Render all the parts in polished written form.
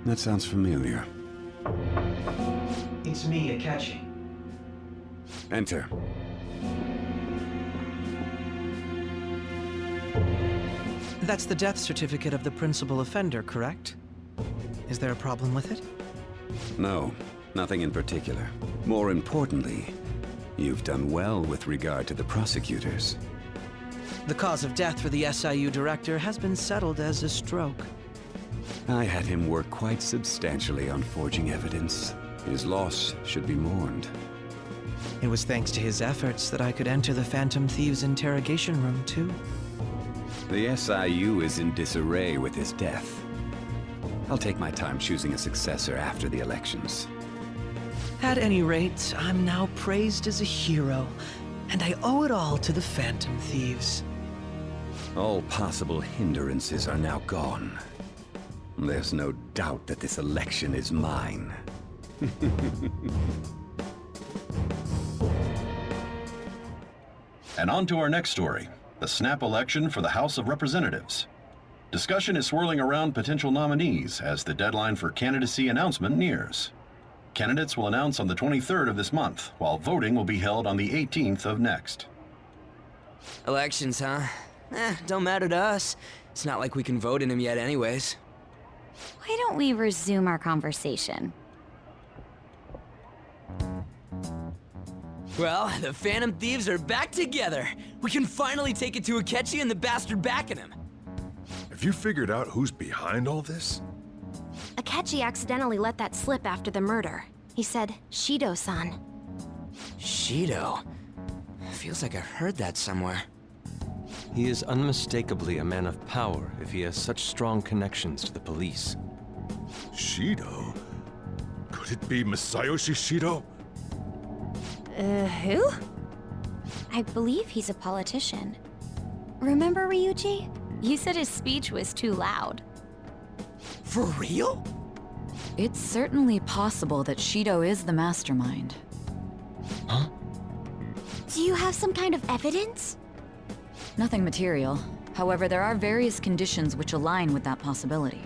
That sounds familiar. It's me, Akechi. Enter. That's the death certificate of the principal offender, correct? Is there a problem with it? No, nothing in particular. More importantly, you've done well with regard to the prosecutors. The cause of death for the SIU director has been settled as a stroke. I had him work quite substantially on forging evidence. His loss should be mourned. It was thanks to his efforts that I could enter the Phantom Thieves' interrogation room, too. The SIU is in disarray with his death. I'll take my time choosing a successor after the elections. At any rate, I'm now praised as a hero, and I owe it all to the Phantom Thieves. All possible hindrances are now gone. There's no doubt that this election is mine. And on to our next story, the snap election for the House of Representatives. Discussion is swirling around potential nominees as the deadline for candidacy announcement nears. Candidates will announce on the 23rd of this month, while voting will be held on the 18th of next. Elections, huh? Don't matter to us. It's not like we can vote in them yet anyways. Why don't we resume our conversation? Well, the Phantom Thieves are back together. We can finally take it to Akechi and the bastard backing him. Have you figured out who's behind all this? Akechi accidentally let that slip after the murder. He said, Shido-san. Shido? Feels like I've heard that somewhere. He is unmistakably a man of power if he has such strong connections to the police. Shido? Could it be Masayoshi Shido? Who? I believe he's a politician. Remember, Ryuji? You said his speech was too loud. For real? It's certainly possible that Shido is the mastermind. Huh? Do you have some kind of evidence? Nothing material. However, there are various conditions which align with that possibility.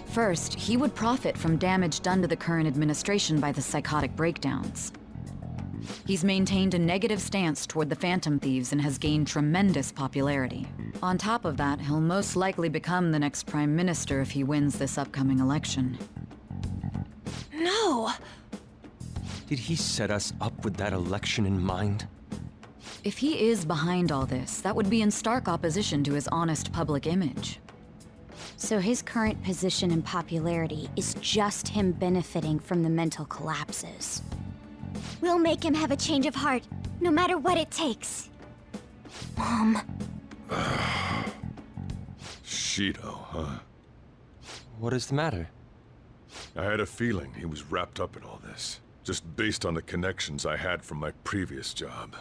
First, he would profit from damage done to the current administration by the psychotic breakdowns. He's maintained a negative stance toward the Phantom Thieves and has gained tremendous popularity. On top of that, he'll most likely become the next Prime Minister if he wins this upcoming election. No! Did he set us up with that election in mind? If he is behind all this, that would be in stark opposition to his honest public image. So his current position and popularity is just him benefiting from the mental collapses. We'll make him have a change of heart, no matter what it takes. Mom. Shido, huh? What is the matter? I had a feeling he was wrapped up in all this, just based on the connections I had from my previous job.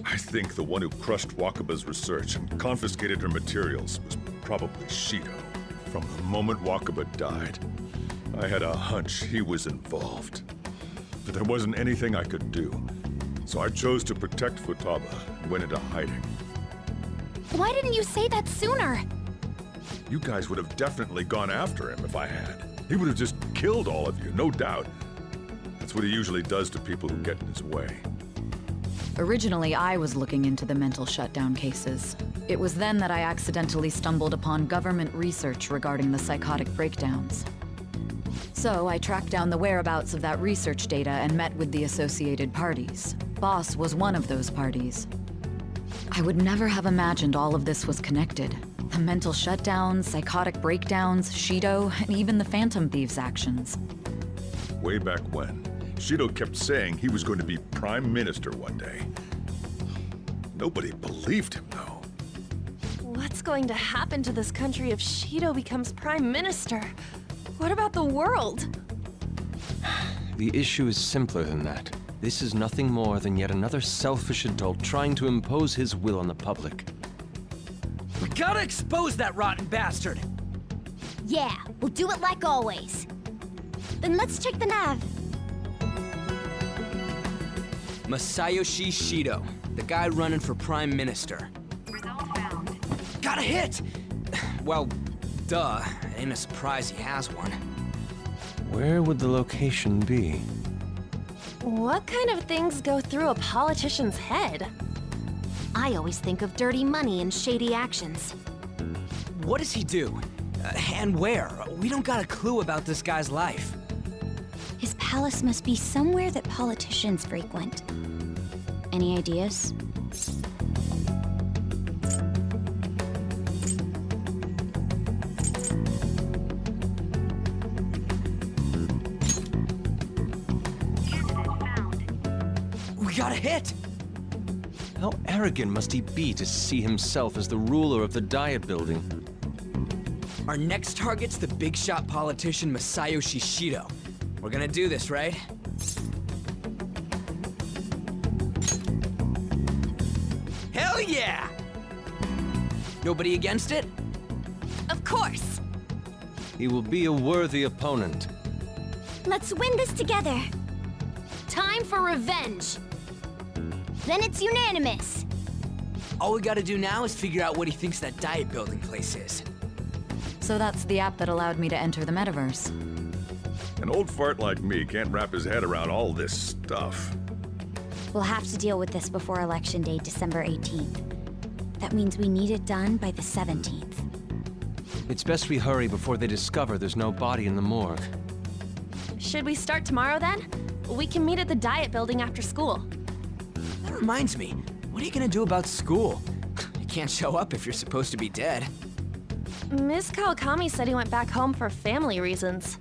I think the one who crushed Wakaba's research and confiscated her materials was probably Shido. From the moment Wakaba died, I had a hunch he was involved. But there wasn't anything I could do, so I chose to protect Futaba and went into hiding. Why didn't you say that sooner? You guys would have definitely gone after him if I had. He would have just killed all of you, no doubt. That's what he usually does to people who get in his way. Originally, I was looking into the mental shutdown cases. It was then that I accidentally stumbled upon government research regarding the psychotic breakdowns. So I tracked down the whereabouts of that research data and met with the associated parties. Boss was one of those parties. I would never have imagined all of this was connected. The mental shutdowns, psychotic breakdowns, Shido, and even the Phantom Thieves' actions. Way back when, Shido kept saying he was going to be Prime Minister one day. Nobody believed him, though. What's going to happen to this country if Shido becomes Prime Minister? What about the world? The issue is simpler than that. This is nothing more than yet another selfish adult trying to impose his will on the public. We gotta expose that rotten bastard! Yeah, we'll do it like always. Then let's check the nav. Masayoshi Shido, the guy running for Prime Minister. Got a hit! Well, duh. It ain't a surprise he has one. Where would the location be? What kind of things go through a politician's head? I always think of dirty money and shady actions. What does he do? And where? We don't got a clue about this guy's life. His palace must be somewhere that politicians frequent. Any ideas? We got a hit! How arrogant must he be to see himself as the ruler of the Diet Building? Our next target's the big shot politician Masayoshi Shido. We're gonna do this, right? Hell yeah! Nobody against it? Of course! He will be a worthy opponent. Let's win this together. Time for revenge! Then it's unanimous. All we gotta do now is figure out what he thinks that Diet Building place is. So that's the app that allowed me to enter the metaverse. An old fart like me can't wrap his head around all this stuff. We'll have to deal with this before Election Day, December 18th. That means we need it done by the 17th. It's best we hurry before they discover there's no body in the morgue. Should we start tomorrow then? We can meet at the Diet Building after school. That reminds me, what are you gonna do about school? You can't show up if you're supposed to be dead. Miss Kawakami said he went back home for family reasons.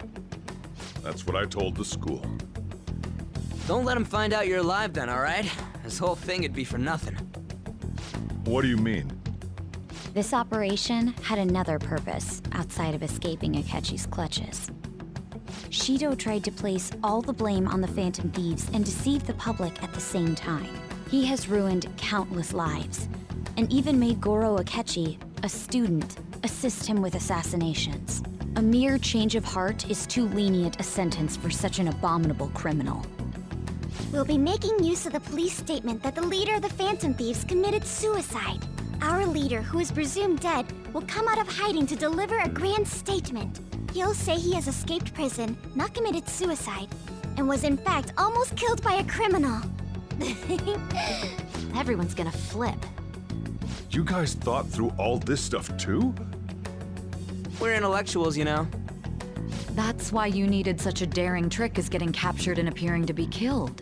That's what I told the school. Don't let him find out you're alive then, alright? This whole thing would be for nothing. What do you mean? This operation had another purpose outside of escaping Akechi's clutches. Shido tried to place all the blame on the Phantom Thieves and deceive the public at the same time. He has ruined countless lives, and even made Goro Akechi, a student, assist him with assassinations. A mere change of heart is too lenient a sentence for such an abominable criminal. We'll be making use of the police statement that the leader of the Phantom Thieves committed suicide. Our leader, who is presumed dead, will come out of hiding to deliver a grand statement. He'll say he has escaped prison, not committed suicide, and was in fact almost killed by a criminal. Everyone's gonna flip. You guys thought through all this stuff too? We're intellectuals, you know. That's why you needed such a daring trick as getting captured and appearing to be killed.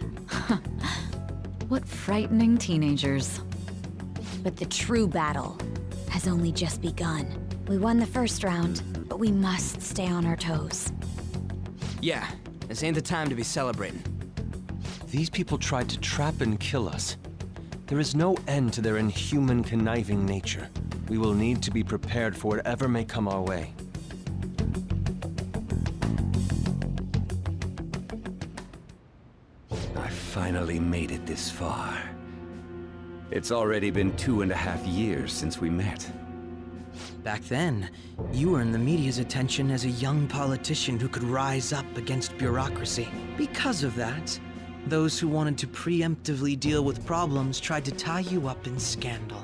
What frightening teenagers. But the true battle has only just begun. We won the first round, but we must stay on our toes. Yeah, this ain't the time to be celebrating. These people tried to trap and kill us. There is no end to their inhuman, conniving nature. We will need to be prepared for whatever may come our way. I finally made it this far. It's already been 2.5 years since we met. Back then, you were in the media's attention as a young politician who could rise up against bureaucracy. Because of that, those who wanted to preemptively deal with problems tried to tie you up in scandal.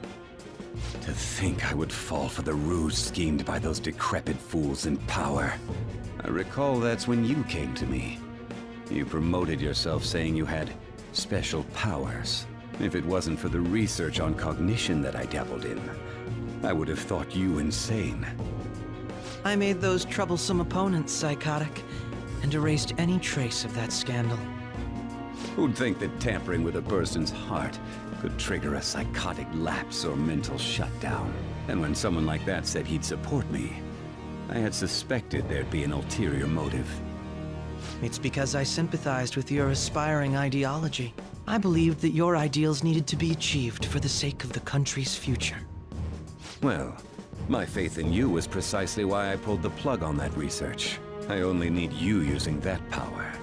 To think I would fall for the ruse schemed by those decrepit fools in power. I recall that's when you came to me. You promoted yourself saying you had special powers. If it wasn't for the research on cognition that I dabbled in, I would have thought you insane. I made those troublesome opponents psychotic, and erased any trace of that scandal. Who'd think that tampering with a person's heart could trigger a psychotic lapse or mental shutdown? And when someone like that said he'd support me, I had suspected there'd be an ulterior motive. It's because I sympathized with your aspiring ideology. I believed that your ideals needed to be achieved for the sake of the country's future. Well, my faith in you was precisely why I pulled the plug on that research. I only need you using that power.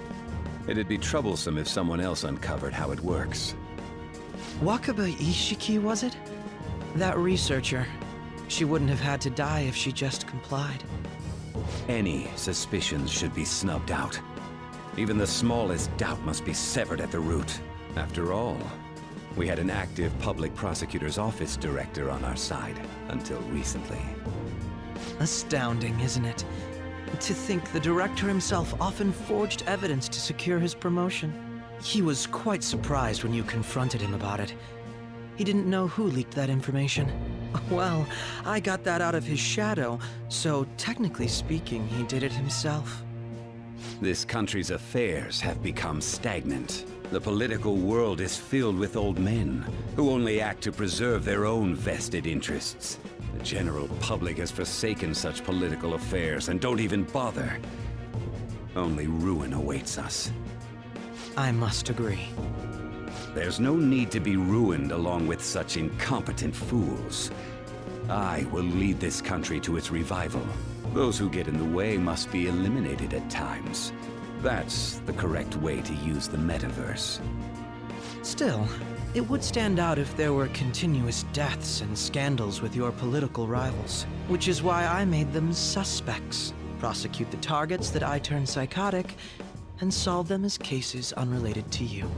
It'd be troublesome if someone else uncovered how it works. Wakaba Ishiki, was it? That researcher. She wouldn't have had to die if she just complied. Any suspicions should be snubbed out. Even the smallest doubt must be severed at the root. After all, we had an active public prosecutor's office director on our side, until recently. Astounding, isn't it? To think the director himself often forged evidence to secure his promotion. He was quite surprised when you confronted him about it. He didn't know who leaked that information. Well, I got that out of his shadow, so technically speaking, he did it himself. This country's affairs have become stagnant. The political world is filled with old men who only act to preserve their own vested interests. The general public has forsaken such political affairs and don't even bother. Only ruin awaits us. I must agree. There's no need to be ruined along with such incompetent fools. I will lead this country to its revival. Those who get in the way must be eliminated at times. That's the correct way to use the metaverse. Still, it would stand out if there were continuous deaths and scandals with your political rivals, which is why I made them suspects. Prosecute the targets that I turn psychotic, and solve them as cases unrelated to you.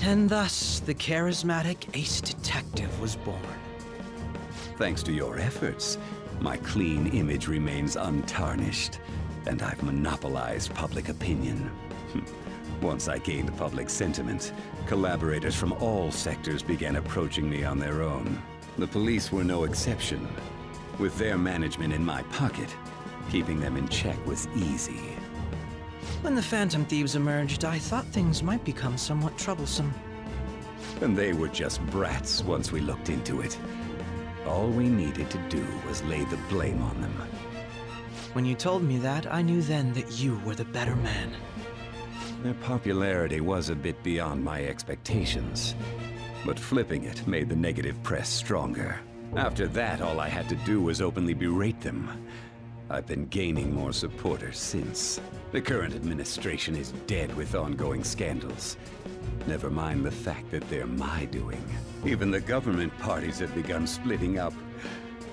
And thus, the charismatic ace detective was born. Thanks to your efforts, my clean image remains untarnished, and I've monopolized public opinion. Once I gained public sentiment, collaborators from all sectors began approaching me on their own. The police were no exception. With their management in my pocket, keeping them in check was easy. When the Phantom Thieves emerged, I thought things might become somewhat troublesome. And they were just brats once we looked into it. All we needed to do was lay the blame on them. When you told me that, I knew then that you were the better man. Their popularity was a bit beyond my expectations, but flipping it made the negative press stronger. After that, all I had to do was openly berate them. I've been gaining more supporters since. The current administration is dead with ongoing scandals. Never mind the fact that they're my doing. Even the government parties have begun splitting up,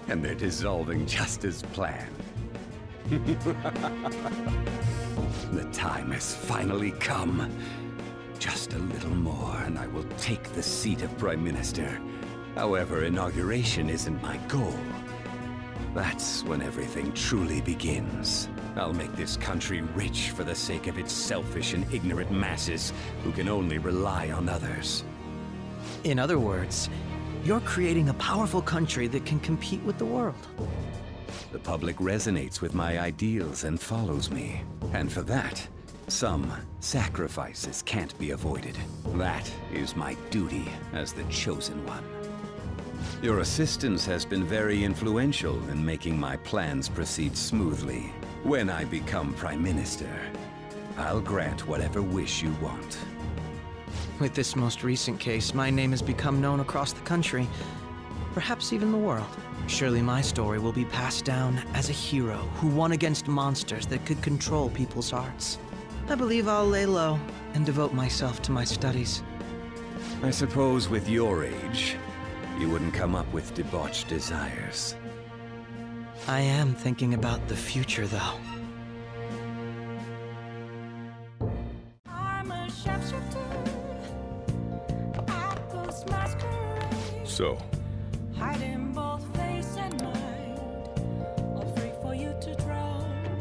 and they're dissolving just as planned. The time has finally come. Just a little more, and I will take the seat of Prime Minister. However, inauguration isn't my goal. That's when everything truly begins. I'll make this country rich for the sake of its selfish and ignorant masses who can only rely on others. In other words, you're creating a powerful country that can compete with the world. The public resonates with my ideals and follows me. And for that, some sacrifices can't be avoided. That is my duty as the chosen one. Your assistance has been very influential in making my plans proceed smoothly. When I become Prime Minister, I'll grant whatever wish you want. With this most recent case, my name has become known across the country, perhaps even the world. Surely my story will be passed down as a hero who won against monsters that could control people's hearts. I believe I'll lay low and devote myself to my studies. I suppose with your age, you wouldn't come up with debauched desires. I am thinking about the future, though. So, Hiding both face and mind, all free for you to drown.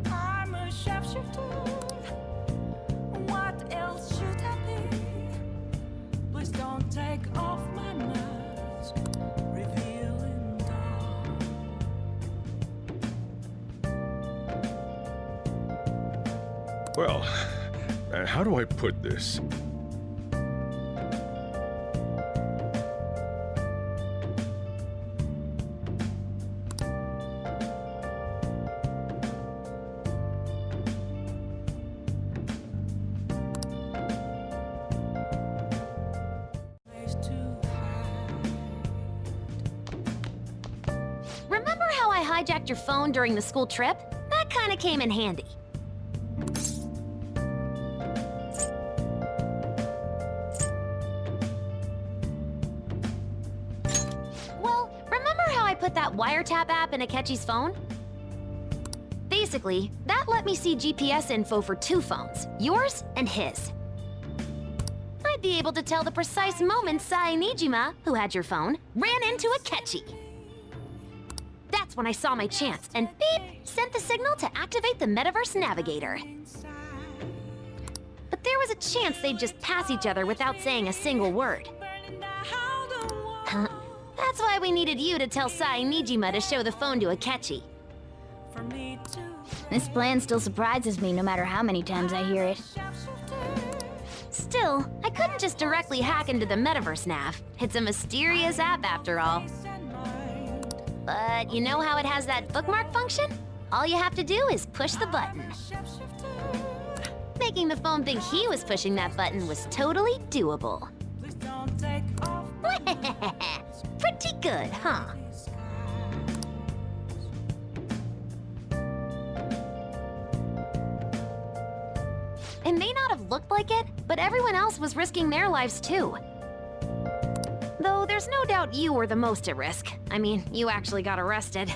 I'm a shapeshifter. What else should I be? Please don't take off my mask, revealing dark. well, how do I put this? Remember how I hijacked your phone during the school trip? That kinda came in handy. Well, remember how I put that wiretap app in Akechi's phone? Basically, that let me see GPS info for 2 phones, yours and his. I'd be able to tell the precise moment Sai Nijima, who had your phone, ran into Akechi. That's when I saw my chance, and beep, sent the signal to activate the metaverse navigator. But there was a chance they'd just pass each other without saying a single word. That's why we needed you to tell Sai Nijima to show the phone to Akechi. This plan still surprises me no matter how many times I hear it. Still, I couldn't just directly hack into the metaverse nav. It's a mysterious app after all. But you know how it has that bookmark function? All you have to do is push the button. Making the phone think he was pushing that button was totally doable. Pretty good, huh? It may not have looked like it, but everyone else was risking their lives too. Though there's no doubt you were the most at risk. I mean, you actually got arrested.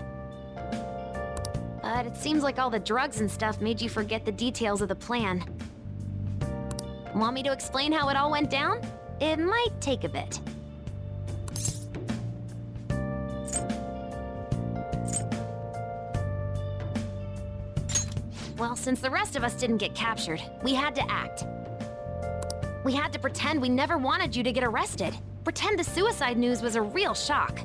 But it seems like all the drugs and stuff made you forget the details of the plan. Want me to explain how it all went down? It might take a bit. Well, since the rest of us didn't get captured, we had to act. We had to pretend we never wanted you to get arrested. Pretend the suicide news was a real shock.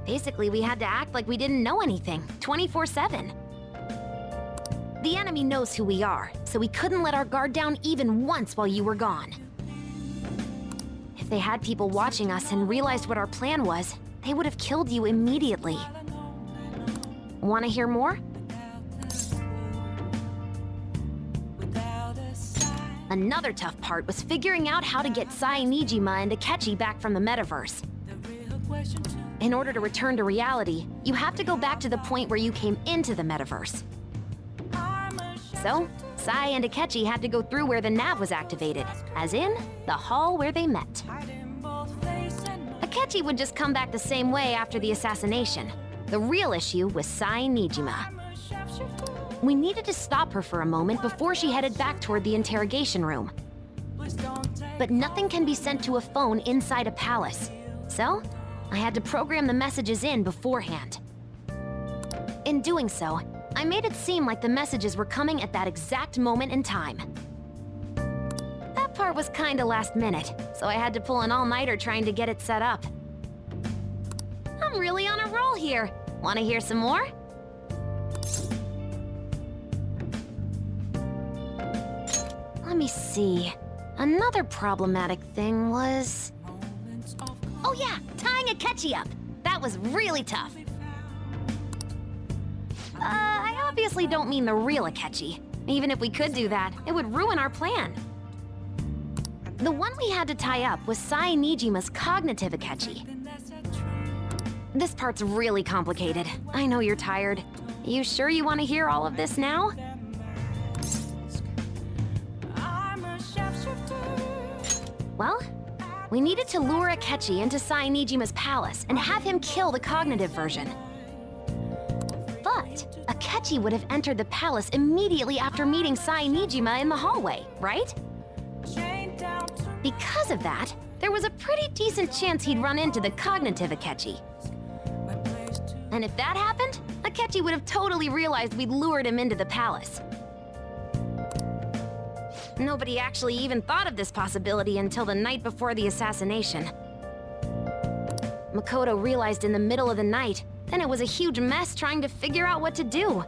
Basically, we had to act like we didn't know anything, 24/7. The enemy knows who we are, so we couldn't let our guard down even once while you were gone. If they had people watching us and realized what our plan was, they would have killed you immediately. Want to hear more? Another tough part was figuring out how to get Sai Nijima and Akechi back from the metaverse. In order to return to reality, you have to go back to the point where you came into the metaverse. So, Sai and Akechi had to go through where the nav was activated, as in, the hall where they met. Akechi would just come back the same way after the assassination. The real issue was Sai Nijima. We needed to stop her for a moment before she headed back toward the interrogation room. But nothing can be sent to a phone inside a palace. So, I had to program the messages in beforehand. In doing so, I made it seem like the messages were coming at that exact moment in time. That part was kinda last minute, so I had to pull an all-nighter trying to get it set up. I'm really on a roll here. Wanna hear some more? Let me see. Another problematic thing was... Oh yeah, tying Akechi up. That was really tough. I obviously don't mean the real Akechi. Even if we could do that, it would ruin our plan. The one we had to tie up was Sai Nijima's cognitive Akechi. This part's really complicated. I know you're tired. You sure you want to hear all of this now? Well, we needed to lure Akechi into Sai Nijima's palace and have him kill the cognitive version. But Akechi would have entered the palace immediately after meeting Sai Nijima in the hallway, right? Because of that, there was a pretty decent chance he'd run into the cognitive Akechi. And if that happened, Akechi would have totally realized we'd lured him into the palace. Nobody actually even thought of this possibility until the night before the assassination. Makoto realized in the middle of the night, then it was a huge mess trying to figure out what to do.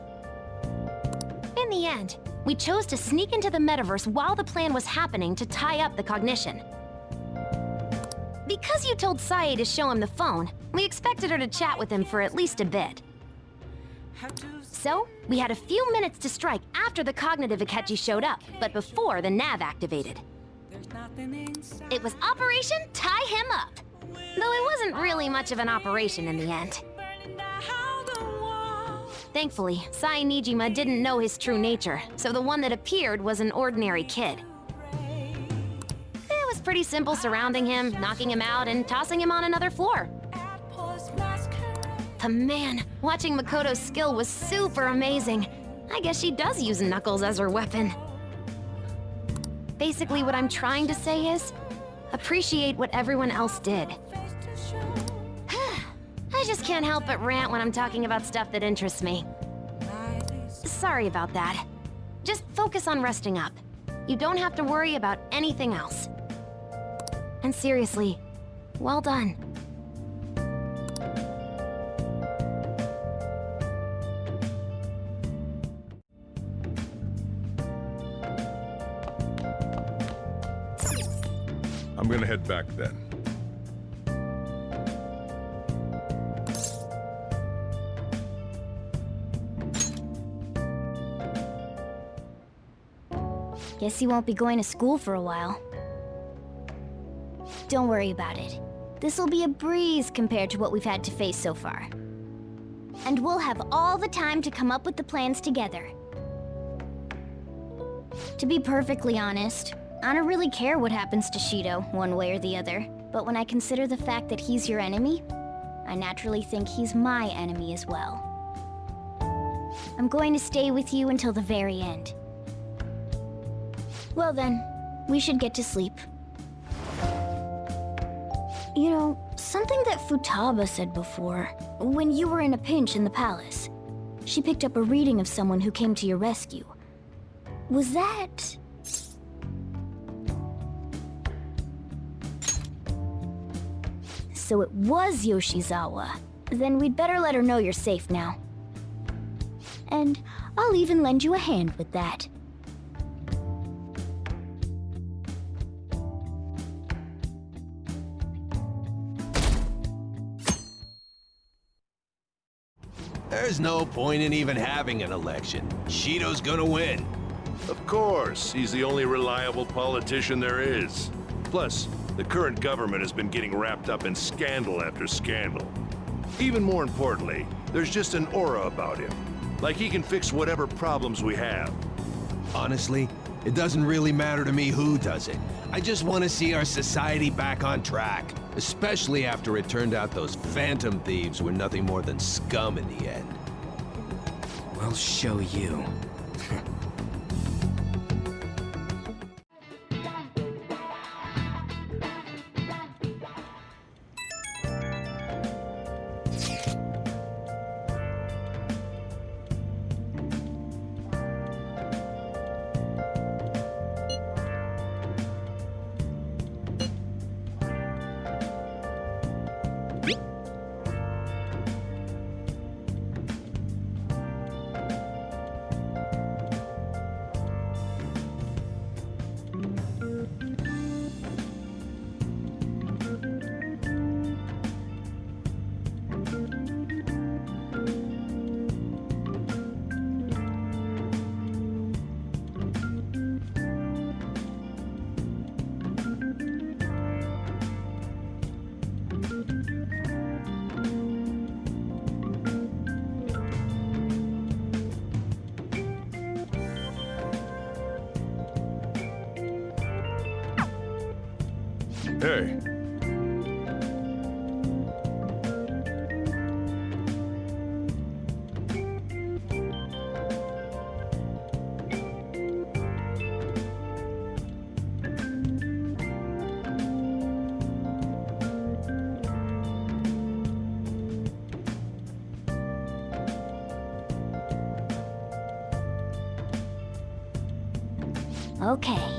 In the end, we chose to sneak into the metaverse while the plan was happening to tie up the cognition. Because you told Sae to show him the phone, we expected her to chat with him for at least a bit. So, we had a few minutes to strike after the cognitive Akechi showed up, but before the nav activated. It was Operation Tie Him Up! Though it wasn't really much of an operation in the end. Thankfully, Sai Nijima didn't know his true nature, so the one that appeared was an ordinary kid. It was pretty simple surrounding him, knocking him out, and tossing him on another floor. But man, watching Makoto's skill was super amazing. I guess she does use Knuckles as her weapon. Basically, what I'm trying to say is, appreciate what everyone else did. I just can't help but rant when I'm talking about stuff that interests me. Sorry about that. Just focus on resting up. You don't have to worry about anything else. And seriously, well done. I'm gonna head back then. Guess you won't be going to school for a while. Don't worry about it. This'll be a breeze compared to what we've had to face so far. And we'll have all the time to come up with the plans together. To be perfectly honest, I don't really care what happens to Shido, one way or the other. But when I consider the fact that he's your enemy, I naturally think he's my enemy as well. I'm going to stay with you until the very end. Well then, we should get to sleep. You know, something that Futaba said before, when you were in a pinch in the palace, she picked up a reading of someone who came to your rescue. Was that... So it was Yoshizawa. Then we'd better let her know you're safe now. And I'll even lend you a hand with that. There's no point in even having an election. Shido's gonna win. Of course, he's the only reliable politician there is. Plus, the current government has been getting wrapped up in scandal after scandal. Even more importantly, there's just an aura about him. Like he can fix whatever problems we have. Honestly, it doesn't really matter to me who does it. I just want to see our society back on track. Especially after it turned out those Phantom Thieves were nothing more than scum in the end. We'll show you. Hey. Okay.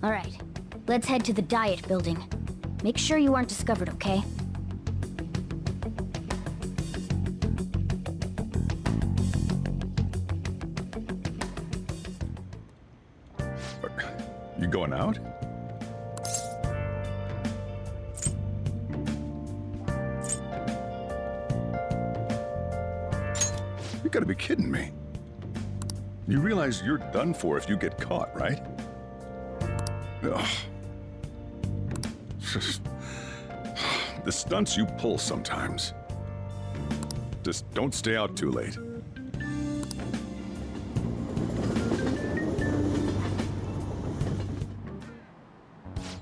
Alright, let's head to the Diet Building. Make sure you aren't discovered, okay? You going out? You gotta be kidding me. You realize you're done for if you get caught, right? Ugh. The stunts you pull sometimes. Just don't stay out too late.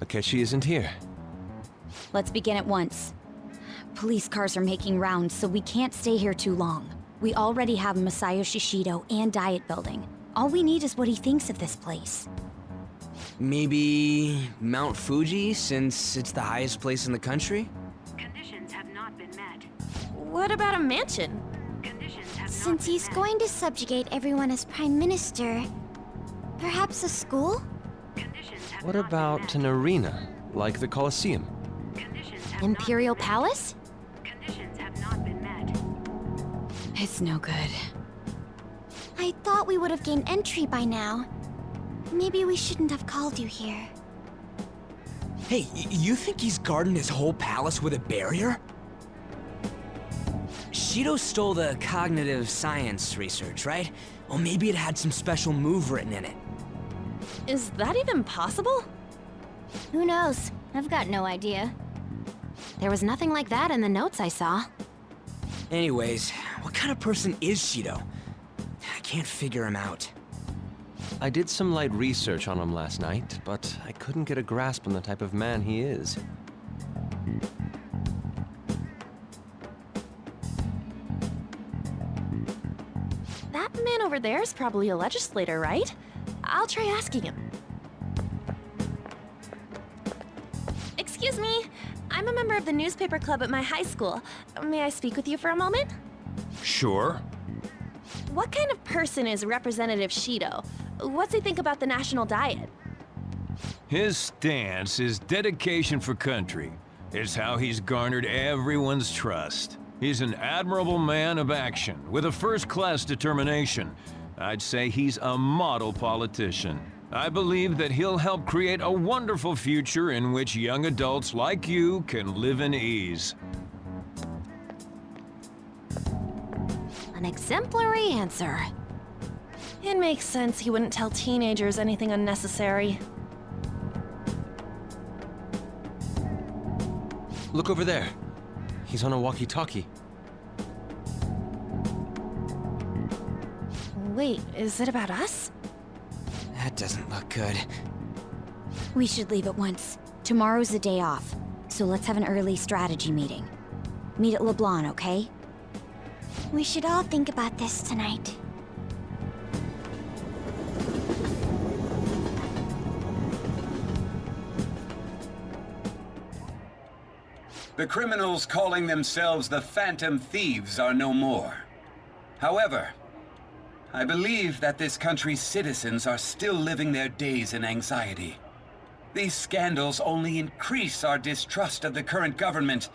Akechi isn't here. Let's begin at once. Police cars are making rounds, so we can't stay here too long. We already have Masayoshi Shido and Diet Building. All we need is what he thinks of this place. Maybe Mount Fuji, since it's the highest place in the country? Conditions have not been met. What about a mansion? Since he's going to subjugate everyone as Prime Minister, perhaps a school? What about an arena, like the Colosseum? Imperial Palace? Conditions have not been met. It's no good. I thought we would have gained entry by now. Maybe we shouldn't have called you here. Hey, you think he's guarding his whole palace with a barrier? Shido stole the cognitive science research, right? Well, maybe it had some special move written in it. Is that even possible? Who knows? I've got no idea. There was nothing like that in the notes I saw. Anyways, what kind of person is Shido? I can't figure him out. I did some light research on him last night, but I couldn't get a grasp on the type of man he is. That man over there is probably a legislator, right? I'll try asking him. Excuse me, I'm a member of the newspaper club at my high school. May I speak with you for a moment? Sure. What kind of person is Representative Shido? What's he think about the national diet? His stance is dedication for country. It's how he's garnered everyone's trust. He's an admirable man of action, with a first-class determination. I'd say he's a model politician. I believe that he'll help create a wonderful future in which young adults like you can live in ease. An exemplary answer. It makes sense he wouldn't tell teenagers anything unnecessary. Look over there. He's on a walkie-talkie. Wait, is it about us? That doesn't look good. We should leave at once. Tomorrow's the day off, so let's have an early strategy meeting. Meet at LeBlanc, okay? We should all think about this tonight. The criminals calling themselves the Phantom Thieves are no more. However, I believe that this country's citizens are still living their days in anxiety. These scandals only increase our distrust of the current government.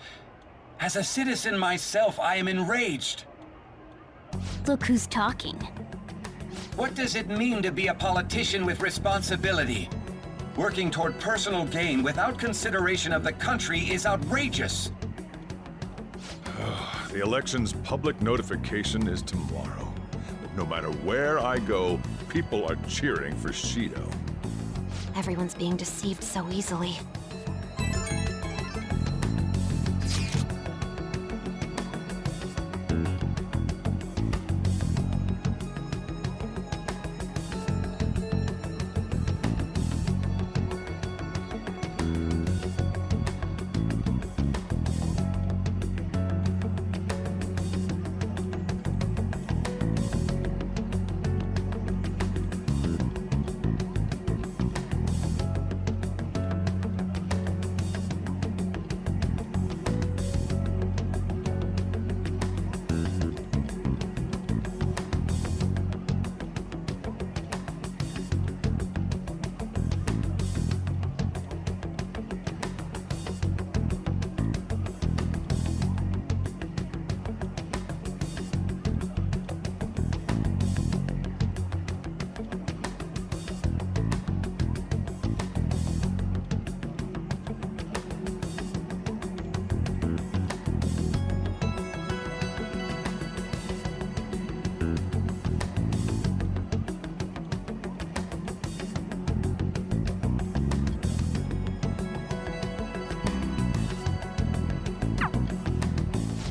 As a citizen myself, I am enraged. Look who's talking. What does it mean to be a politician with responsibility? Working toward personal gain without consideration of the country is outrageous. The election's public notification is tomorrow. But no matter where I go, people are cheering for Shido. Everyone's being deceived so easily.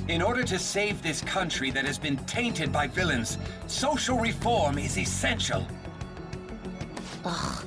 In order to save this country that has been tainted by villains, social reform is essential. Ugh,